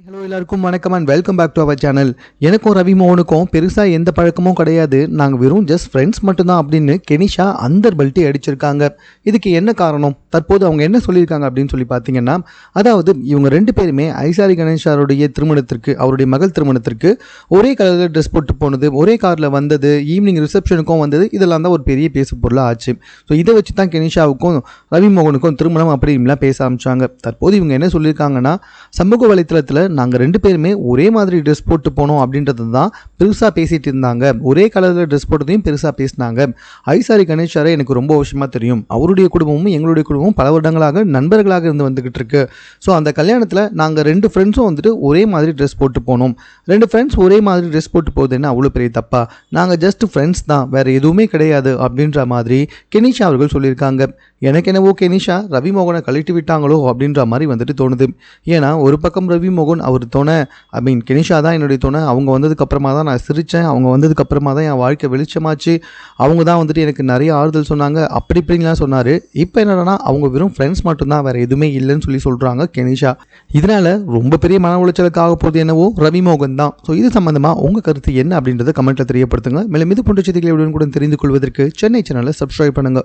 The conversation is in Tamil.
ஹலோ எல்லாருக்கும் வணக்கம் and welcome back to our channel. எனக்கும் ரவி மோகனுக்கும் பெருசாக எந்த பழக்கமும் கிடையாது, நாங்கள் வெறும் ஜஸ்ட் ஃப்ரெண்ட்ஸ் மட்டும்தான் அப்படின்னு கெனிஷா அந்த பல்ட்டி அடிச்சிருக்காங்க. இதுக்கு என்ன காரணம், தற்போது அவங்க என்ன சொல்லியிருக்காங்க அப்படின்னு சொல்லி பார்த்தீங்கன்னா, அதாவது இவங்க ரெண்டு பேருமே ஐசாரி கணேஷாருடைய திருமணத்திற்கு, அவருடைய மகள் திருமணத்திற்கு ஒரே கலரில் ட்ரெஸ் போட்டு போனது, ஒரே காரில் வந்தது, ஈவினிங் ரிசப்ஷனுக்கும் வந்தது, இதெல்லாம் தான் ஒரு பெரிய பேசு பொருளாக ஆச்சு. ஸோ இதை வச்சு தான் கெனிஷாவுக்கும் ரவி மோகனுக்கும் திருமணம் அப்படின்லாம் பேச ஆரம்பிச்சாங்க. தற்போது இவங்க என்ன சொல்லியிருக்காங்கன்னா, சமூக வலைத்தளத்தில் நாங்கள் ரெண்டு பேருமே ஒரே மாதிரி ட்ரெஸ் போட்டு போனோம் அப்படின்றது தான் பெருசாக பேசிகிட்டு இருந்தாங்க. ஒரே கலரில் ட்ரெஸ் போட்டதையும் பெருசாக பேசினாங்க. ஐசாரி கணேஷாரை எனக்கு ரொம்ப வருஷமாக தெரியும். அவருடைய குடும்பமும் எங்களுடைய குடும்பமும் பல வருடங்களாக நண்பர்களாக இருந்து வந்துக்கிட்டு இருக்கு. ஸோ அந்த கல்யாணத்தில் நாங்கள் ரெண்டு ஃப்ரெண்ட்ஸும் வந்துட்டு ஒரே மாதிரி ட்ரெஸ் போட்டு போனோம். ரெண்டு ஃப்ரெண்ட்ஸ் ஒரே மாதிரி ட்ரெஸ் போட்டு போகுதுன்னு அவ்வளோ பெரிய தப்பா? நாங்கள் ஜஸ்ட் ஃப்ரெண்ட்ஸ் தான், வேறு எதுவுமே கிடையாது அப்படின்ற மாதிரி கெனிஷா அவர்கள் சொல்லியிருக்காங்க. எனக்கு என்னவோ கெனிஷா ரவி மோகனை கழட்டி விட்டாங்களோ அப்படின்ற மாதிரி வந்துட்டு தோணுது. ஏன்னா ஒரு பக்கம் ரவி மோகன் அவர் துணை, கெனிஷா தான் என்னுடைய துணை, அவங்க வந்ததுக்கப்புறமா தான் நான் சிரித்தேன், அவங்க வந்ததுக்கப்புறமா தான் என் வாழ்க்கை வெளிச்சமாச்சு, அவங்க தான் வந்துட்டு எனக்கு நிறைய ஆறுதல் சொன்னாங்க, அப்படி இப்படின்லாம் சொன்னார். இப்போ என்னன்னா அவங்க வெறும் ஃப்ரெண்ட்ஸ் மட்டும்தான், வேறு எதுவுமே இல்லைன்னு சொல்லி சொல்கிறாங்க கெனிஷா. இதனால் ரொம்ப பெரிய மன உளைச்சலுக்கு ஆக போகுது என்னவோ ரவி மோகன் தான். ஸோ இது சம்மந்தமாக உங்கள் கருத்து என்ன அப்படின்றத கமெண்ட்டில் தெரியப்படுத்துங்க. மேலும் இது போன்ற செய்திகளை உடனுக்குடன் தெரிந்து கொள்வதற்கு சென்னை சேனலை சப்ஸ்கிரைப் பண்ணுங்கள்.